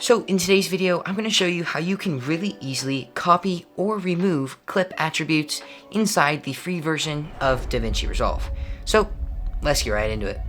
So in today's video, I'm going to show you how you can really easily copy or remove clip attributes inside the free version of DaVinci Resolve. So let's get right into it.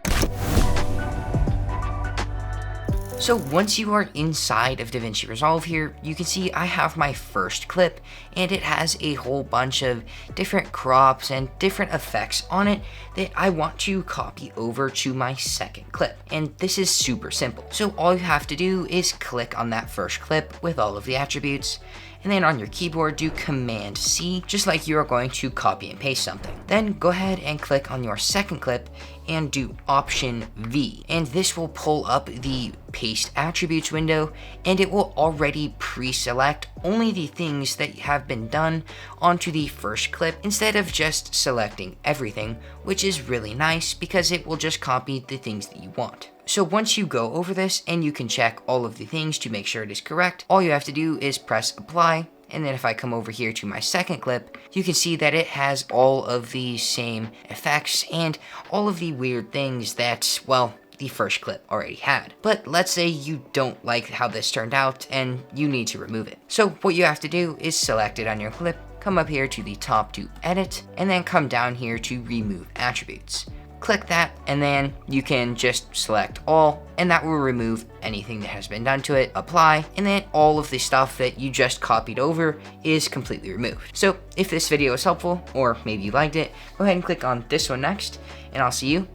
So once you are inside of DaVinci Resolve here, you can see I have my first clip and it has a whole bunch of different crops and different effects on it that I want to copy over to my second clip. And this is super simple. So all you have to do is click on that first clip with all of the attributes, and then on your keyboard do Command C, just like you are going to copy and paste something. Then go ahead and click on your second clip and do Option V, and this will pull up the paste attributes window, and it will already pre-select only the things that have been done onto the first clip instead of just selecting everything, which is really nice because it will just copy the things that you want. So once you go over this and you can check all of the things to make sure it is correct, all you have to do is press apply. And then if I come over here to my second clip, you can see that it has all of the same effects and all of the weird things that, well, the first clip already had. But let's say you don't like how this turned out and you need to remove it. So what you have to do is select it on your clip, come up here to the top to edit, and then come down here to remove attributes. Click that, and then you can just select all, and that will remove anything that has been done to it. Apply, and then all of the stuff that you just copied over is completely removed. So if this video was helpful, or maybe you liked it, go ahead and click on this one next, and I'll see you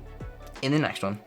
in the next one.